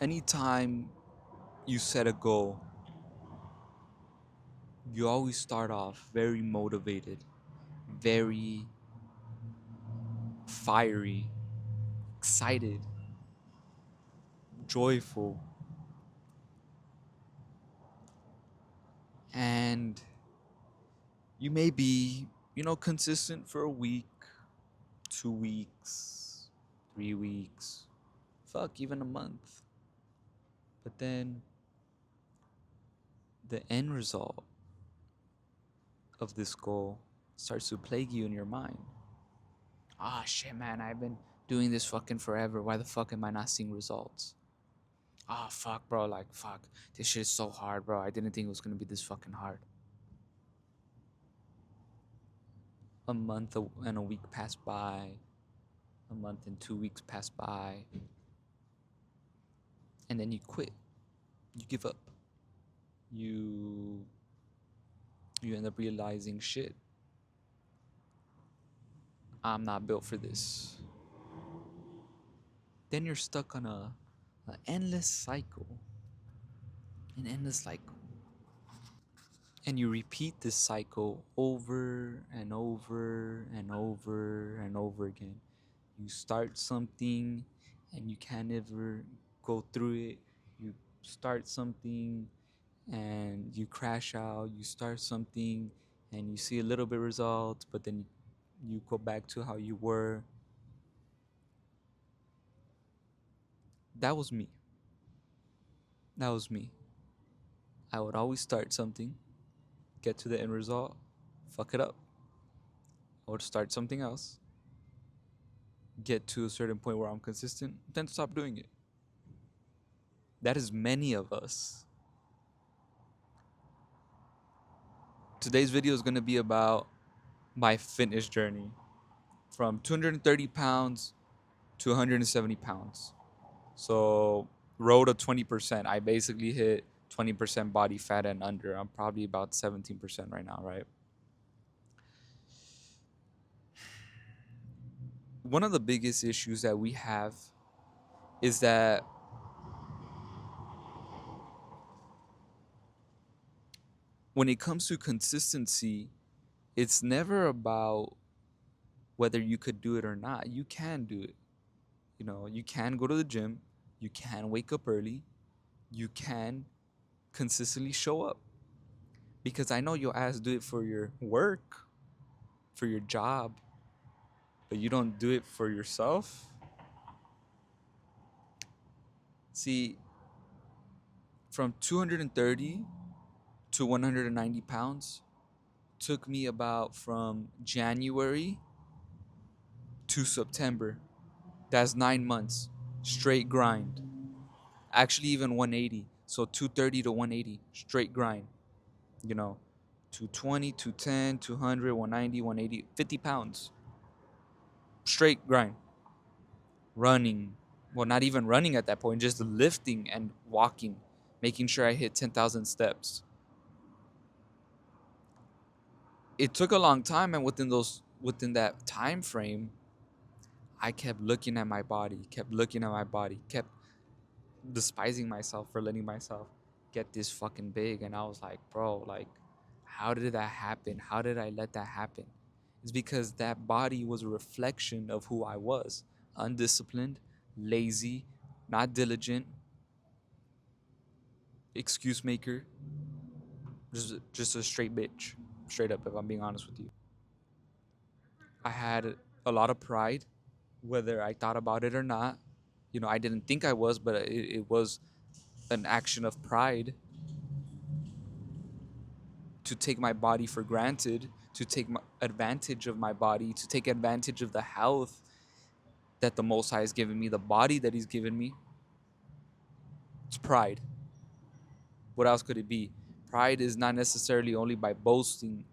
Anytime you set a goal, you always start off very motivated, very fiery, excited, joyful, and you may be, consistent for a week, 2 weeks, 3 weeks, fuck, even a month. But then the end result of this goal starts to plague you in your mind. Ah, shit, man, I've been doing this fucking forever. Why the fuck am I not seeing results? Ah, fuck, bro, like, fuck. This shit is so hard, bro. I didn't think it was gonna be this fucking hard. A month and a week pass by. A month and 2 weeks pass by. And then you quit. You give up. You you end up realizing, shit, I'm not built for this. Then you're stuck on an endless cycle. An endless cycle. And you repeat this cycle over and over and over and over again. You start something and you can't ever go through it. You start something and you crash out. You start something and you see a little bit of results, but then you go back to how you were. That was me. That was me. I would always start something, get to the end result, fuck it up. I would start something else, get to a certain point where I'm consistent, then stop doing it. That is many of us. Today's video is going to be about my fitness journey from 230 pounds to 170 pounds. So, road of 20%. I basically hit 20% body fat and under. I'm probably about 17% right now, right? One of the biggest issues that we have is that when it comes to consistency, it's never about whether you could do it or not. You can do it. You can go to the gym, you can wake up early, you can consistently show up. Because I know your ass do it for your work, for your job, but you don't do it for yourself. See, from 230 to 190 pounds took me about from January to September. That's 9 months straight grind. Actually, even 180. So 230 to 180 straight grind. You know, 220, 210, 200, 190, 180, 50 pounds straight grind. Running. Well, not even running at that point, just lifting and walking, making sure I hit 10,000 steps. It took a long time, and within that time frame, I kept looking at my body, kept despising myself for letting myself get this fucking big. And I was like, bro, like, how did that happen? How did I let that happen? It's because that body was a reflection of who I was: undisciplined, lazy, not diligent, excuse maker, just a straight bitch. Straight up, if I'm being honest with you. I had a lot of pride, whether I thought about it or not. I didn't think I was, but it was an action of pride to take my body for granted, to take advantage of my body, to take advantage of the health that the Most High has given me, the body that He's given me. It's pride. What else could it be? Pride is not necessarily only by boasting,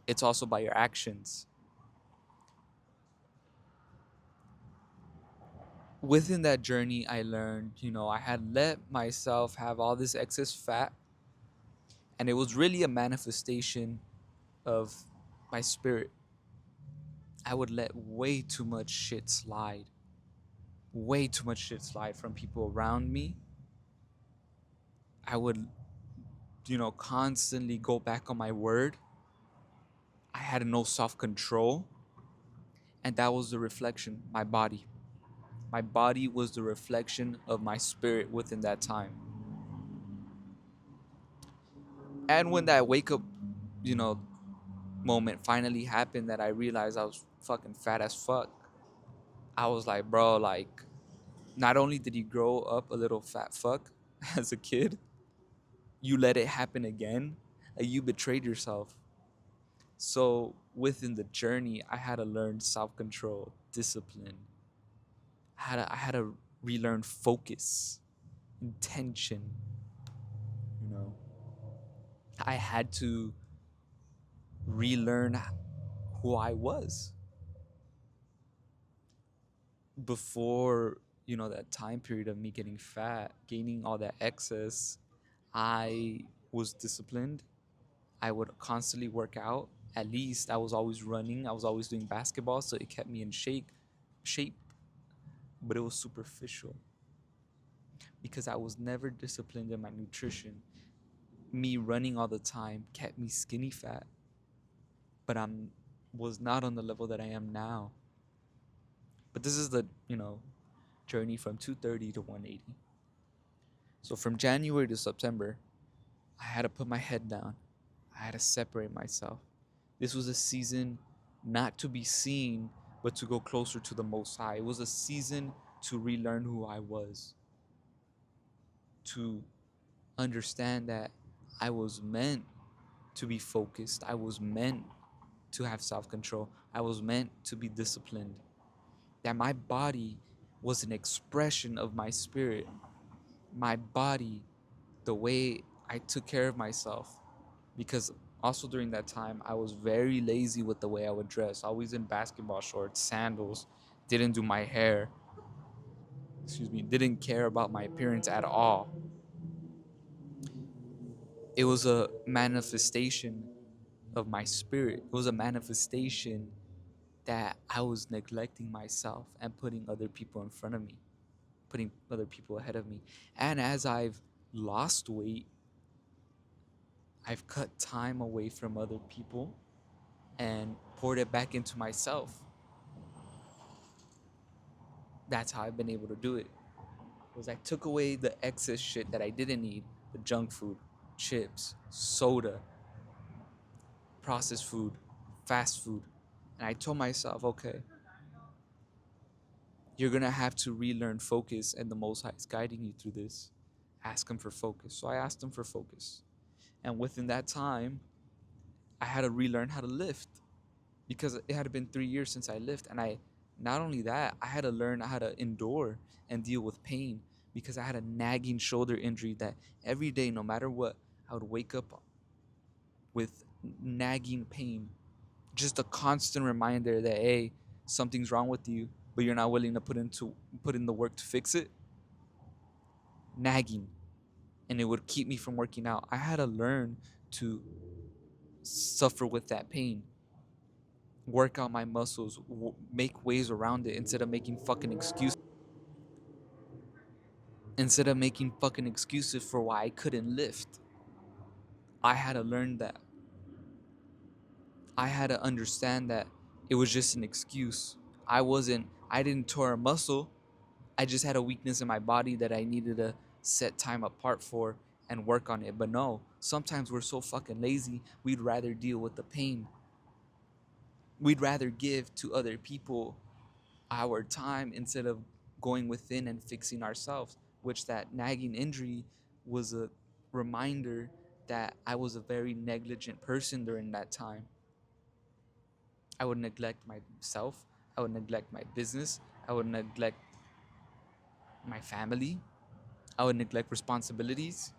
it's also by your actions. Within that journey, I learned, I had let myself have all this excess fat, and it was really a manifestation of my spirit. I would let way too much shit slide. way too much shit slide from people around me. I would, constantly go back on my word. I had no self control. And that was the reflection, my body. My body was the reflection of my spirit within that time. And when that wake up, you know, moment finally happened, that I realized I was fucking fat as fuck, I was like, bro, like, not only did you grow up a little fat fuck as a kid, you let it happen again. Like, you betrayed yourself. So within the journey, I had to learn self control, discipline. I had to relearn focus, intention. You know, I had to relearn who I was before, that time period of me getting fat, gaining all that excess. I was disciplined. I would constantly work out. At least I was always running. I was always doing basketball, so it kept me in shape, but it was superficial because I was never disciplined in my nutrition. Me running all the time kept me skinny fat, but I'm was not on the level that I am now. But this is the, journey from 230 to 180. So from January to September, I had to put my head down. I had to separate myself. This was a season not to be seen, but to go closer to the Most High. It was a season to relearn who I was, to understand that I was meant to be focused. I was meant to have self control. I was meant to be disciplined. That my body was an expression of my spirit. My body, the way I took care of myself, because also during that time I was very lazy with the way I would dress. Always in basketball shorts, sandals, didn't do my hair, didn't care about my appearance at all. It was a manifestation of my spirit. It was a manifestation that I was neglecting myself and putting other people in front of me, putting other people ahead of me. And as I've lost weight, I've cut time away from other people and poured it back into myself. That's how I've been able to do it. Was I took away the excess shit that I didn't need, the junk food, chips, soda, processed food, fast food. And I told myself, okay, you're gonna have to relearn focus, and the Most High is guiding you through this. Ask him for focus. So I asked him for focus. And within that time, I had to relearn how to lift, because it had been 3 years since I lifted. And not only that, I had to learn how to endure and deal with pain, because I had a nagging shoulder injury that every day, no matter what, I would wake up with nagging pain. Just a constant reminder that, hey, something's wrong with you, but you're not willing to put in the work to fix it. Nagging. And it would keep me from working out. I had to learn to suffer with that pain, work out my muscles, make ways around it instead of making fucking excuses. Instead of making fucking excuses for why I couldn't lift. I had to learn that. I had to understand that it was just an excuse. I didn't tear a muscle. I just had a weakness in my body that I needed to set time apart for and work on it. But no, sometimes we're so fucking lazy, we'd rather deal with the pain. We'd rather give to other people our time instead of going within and fixing ourselves, which that nagging injury was a reminder that I was a very negligent person during that time. I would neglect myself, I would neglect my business, I would neglect my family, I would neglect responsibilities.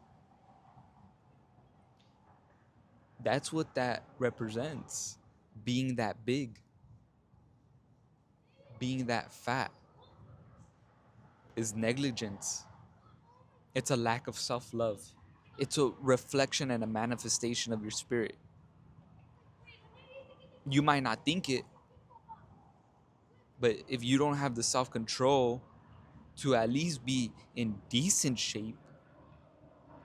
That's what that represents. Being that big, being that fat is negligence. It's a lack of self love. It's a reflection and a manifestation of your spirit. You might not think it, but if you don't have the self control to at least be in decent shape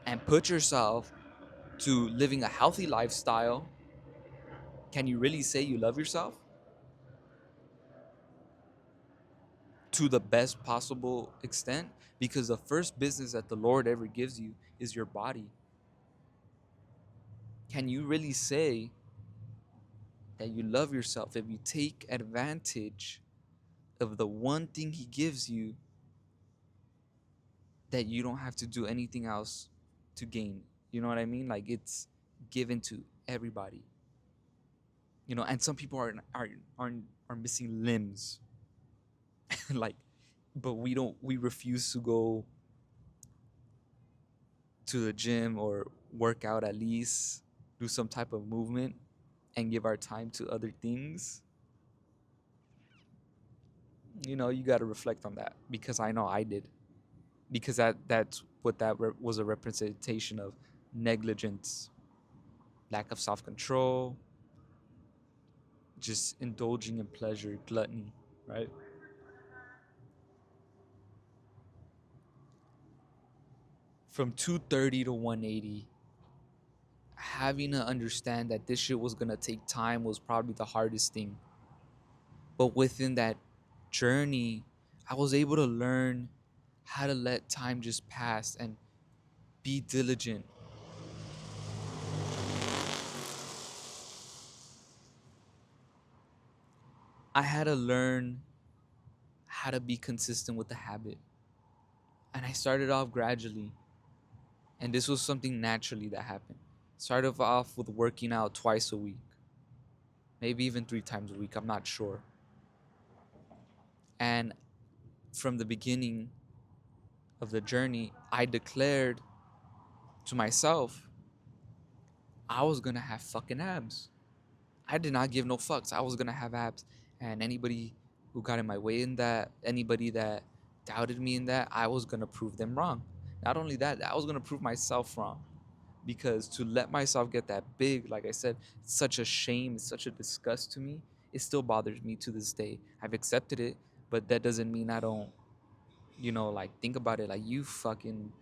and put yourself to living a healthy lifestyle, can you really say you love yourself to the best possible extent? Because the first business that the Lord ever gives you is your body. Can you really say that you love yourself if you take advantage of the one thing He gives you that you don't have to do anything else to gain? You know what I mean? Like, it's given to everybody. And some people are missing limbs. Like, but we refuse to go to the gym or work out, at least do some type of movement and give our time to other things. You got to reflect on that, because I know I did. Because that's what was a representation of: negligence, lack of self-control, just indulging in pleasure, gluttony, right? From 230 to 180, having to understand that this shit was gonna take time was probably the hardest thing. But within that journey, I was able to learn how to let time just pass and be diligent. I had to learn how to be consistent with the habit. And I started off gradually. And this was something naturally that happened. Started off with working out twice a week, maybe even 3 times a week, I'm not sure. And from the beginning of the journey, I declared to myself I was gonna have fucking abs. I did not give no fucks. I was gonna have abs. And anybody who got in my way in that, anybody that doubted me in that, I was gonna prove them wrong. Not only that, I was gonna prove myself wrong. Because to let myself get that big, like I said, it's such a shame, it's such a disgust to me. It still bothers me to this day. I've accepted it, but that doesn't mean I don't, like, think about it like you fucking,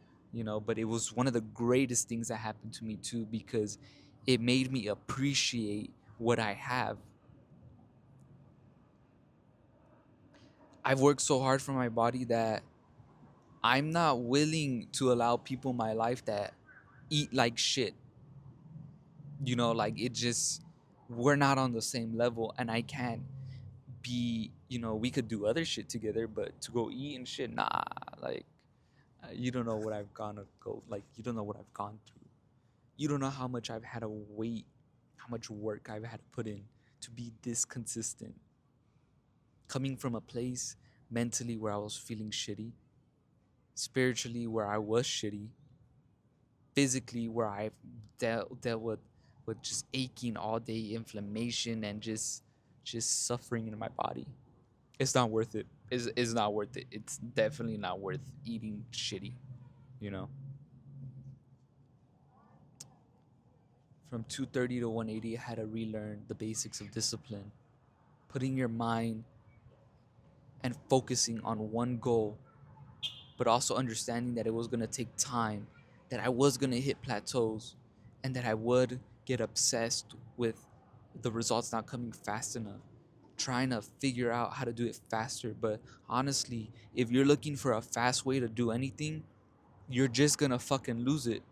but it was one of the greatest things that happened to me too, because it made me appreciate what I have. I've worked so hard for my body that I'm not willing to allow people in my life that eat like shit. Like, it just, we're not on the same level, and I can't be, we could do other shit together, but to go eat and shit, nah. Like, you don't know what I've you don't know what I've gone through. You don't know how much I've had to wait, how much work I've had to put in to be this consistent. Coming from a place mentally where I was feeling shitty, spiritually where I was shitty, physically where I've dealt with just aching all day, inflammation, and just suffering in my body. It's not worth it. It's not worth it. It's definitely not worth eating shitty, you know. From 230 to 180, I had to relearn the basics of discipline, putting your mind and focusing on one goal, but also understanding that it was going to take time, that I was going to hit plateaus, and that I would get obsessed with the results not coming fast enough, trying to figure out how to do it faster. But honestly, if you're looking for a fast way to do anything, you're just going to fucking lose it.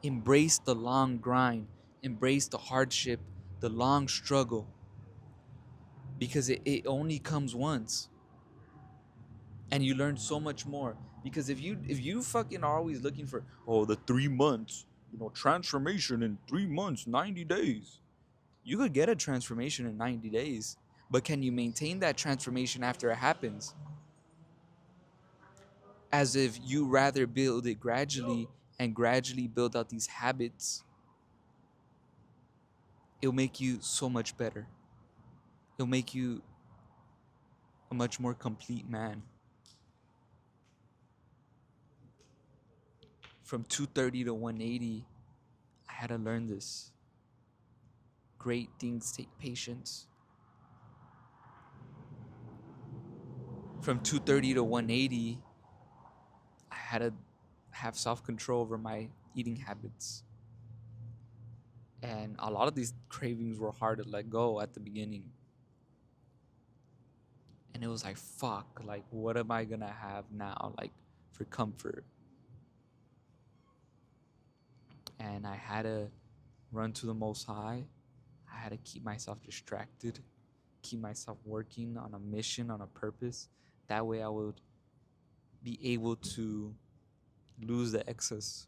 Embrace the long grind, embrace the hardship, the long struggle, because it only comes once. And you learn so much more. Because if you fucking are always looking for, oh, the 3 months, transformation in 3 months, 90 days. You could get a transformation in 90 days, but can you maintain that transformation after it happens? As if you rather build it gradually and gradually build out these habits, it'll make you so much better. It'll make you a much more complete man. From 230 to 180, I had to learn this. Great things take patience. From 230 to 180, I had to have self control over my eating habits. And a lot of these cravings were hard to let go at the beginning. And it was like, fuck, like, what am I gonna have now, like, for comfort? And I had to run to the Most High. I had to keep myself distracted, keep myself working on a mission, on a purpose. That way I would be able to lose the excess.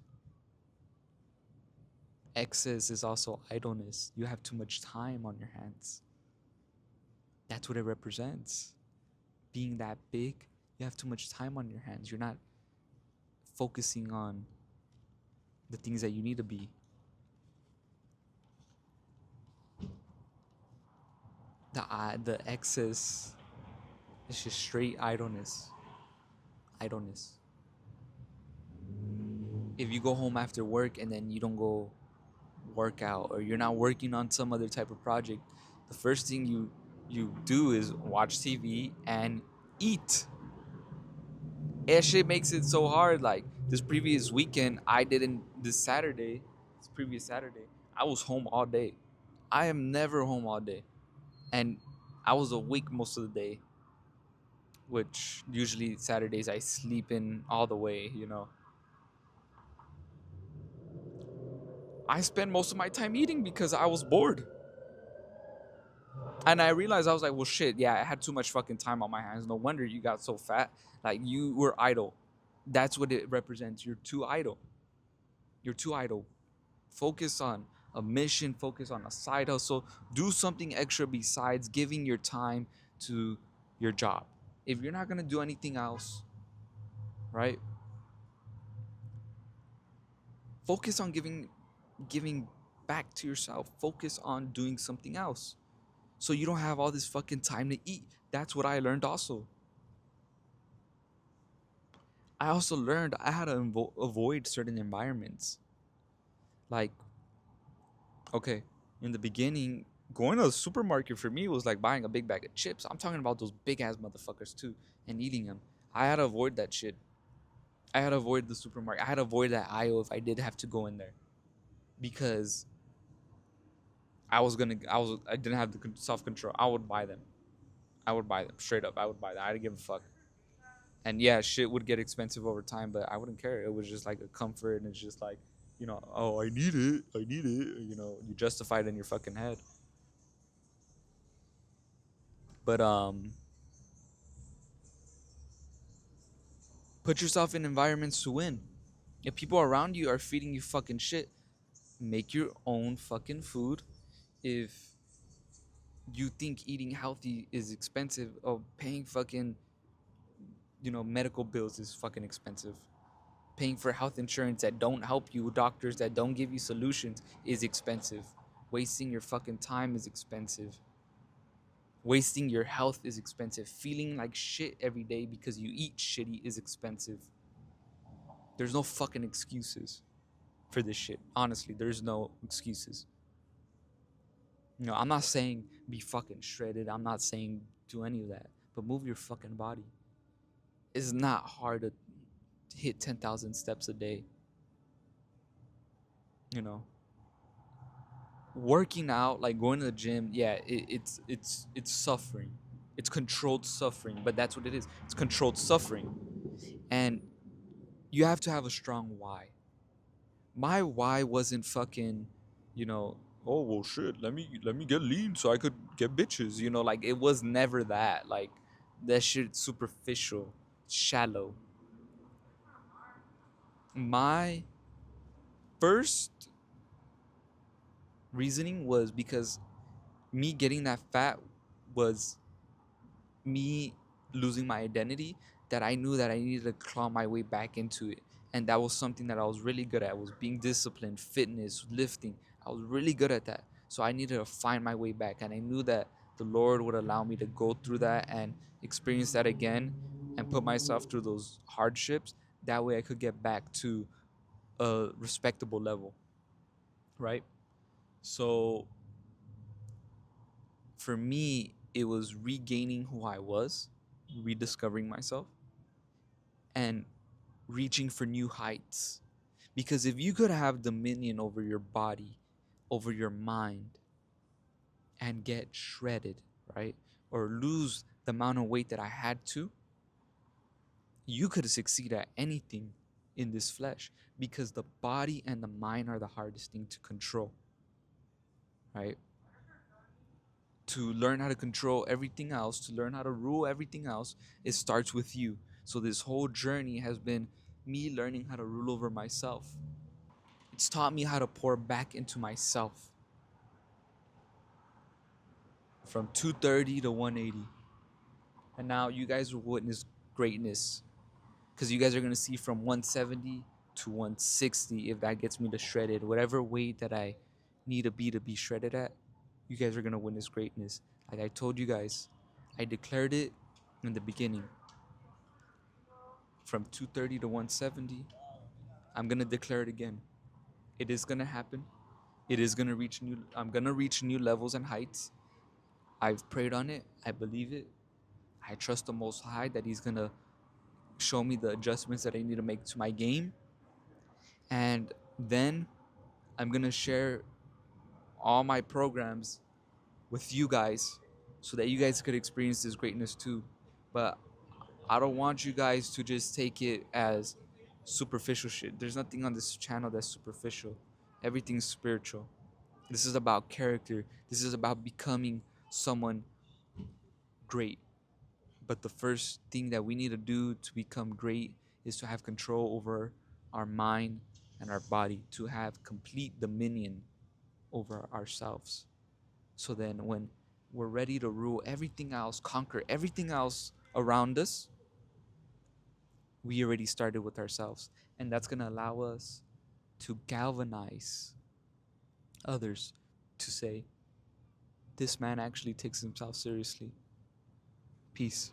Excess is also idleness. You have too much time on your hands. That's what it represents. Being that big, you have too much time on your hands. You're not focusing on the things that you need to be. The excess is just straight idleness. Idleness. If you go home after work and then you don't go work out, or you're not working on some other type of project, the first thing you do is watch TV and eat. That shit makes it so hard. Like this previous weekend, I didn't. This previous Saturday, I was home all day. I am never home all day, and I was awake most of the day. Which usually Saturdays I sleep in all the way. I spend most of my time eating because I was bored. And I realized, I was like, well, shit, yeah, I had too much fucking time on my hands. No wonder you got so fat. Like, you were idle. That's what it represents. You're too idle. You're too idle. Focus on a mission, focus on a side hustle. Do something extra besides giving your time to your job. If you're not going to do anything else, right? Focus on giving back to yourself. Focus on doing something else. So you don't have all this fucking time to eat. That's what I learned also. I also learned I had to avoid certain environments. Like, okay, in the beginning, going to the supermarket for me was like buying a big bag of chips. I'm talking about those big ass motherfuckers too, and eating them. I had to avoid that shit. I had to avoid the supermarket. I had to avoid that aisle if I did have to go in there, because I didn't have the self control. I would buy them. I would buy them straight up. I would buy them. I didn't give a fuck. And yeah, shit would get expensive over time, but I wouldn't care. It was just like a comfort, and it's just like, oh, I need it. I need it. You justify it in your fucking head. But put yourself in environments to win. If people around you are feeding you fucking shit, make your own fucking food. If you think eating healthy is expensive, or paying fucking, medical bills is fucking expensive. Paying for health insurance that don't help you, doctors that don't give you solutions, is expensive. Wasting your fucking time is expensive. Wasting your health is expensive. Feeling like shit every day because you eat shitty is expensive. There's no fucking excuses for this shit. Honestly, there's no excuses. I'm not saying be fucking shredded. I'm not saying do any of that. But move your fucking body. It's not hard to hit 10,000 steps a day. You know, working out, like going to the gym, yeah, it's suffering. It's controlled suffering, but that's what it is. It's controlled suffering. And you have to have a strong why. My why wasn't fucking, you know, oh well shit, let me get lean so I could get bitches, like it was never that. Like that shit superficial, shallow. My first reasoning was because me getting that fat was me losing my identity, that I knew that I needed to claw my way back into it. And that was something that I was really good at, was being disciplined, fitness, lifting. I was really good at that. So I needed to find my way back. And I knew that the Lord would allow me to go through that and experience that again and put myself through those hardships. That way I could get back to a respectable level. Right? So for me, it was regaining who I was, rediscovering myself, and reaching for new heights. Because if you could have dominion over your body, over your mind, and get shredded, right? Or lose the amount of weight that I had to, you could succeed at anything in this flesh, because the body and the mind are the hardest thing to control, right? To learn how to control everything else, to learn how to rule everything else, it starts with you. So this whole journey has been me learning how to rule over myself. It's taught me how to pour back into myself from 230 to 180. And now you guys will witness greatness, because you guys are going to see from 170 to 160 if that gets me to shredded. Whatever weight that I need to be shredded at, you guys are going to witness greatness. Like I told you guys, I declared it in the beginning. From 230 to 170, I'm going to declare it again. It is going to happen. It is going to reach new I'm going to reach new levels and heights. I've prayed on it. I believe it. I trust the Most High that He's going to show me the adjustments that I need to make to my game. And then I'm going to share all my programs with you guys so that you guys could experience this greatness too. But I don't want you guys to just take it as superficial shit. There's nothing on this channel that's superficial. Everything's spiritual. This is about character. This is about becoming someone great. But the first thing that we need to do to become great is to have control over our mind and our body, to have complete dominion over ourselves. So then, when we're ready to rule everything else, conquer everything else around us, we already started with ourselves. And that's going to allow us to galvanize others to say, this man actually takes himself seriously. Peace.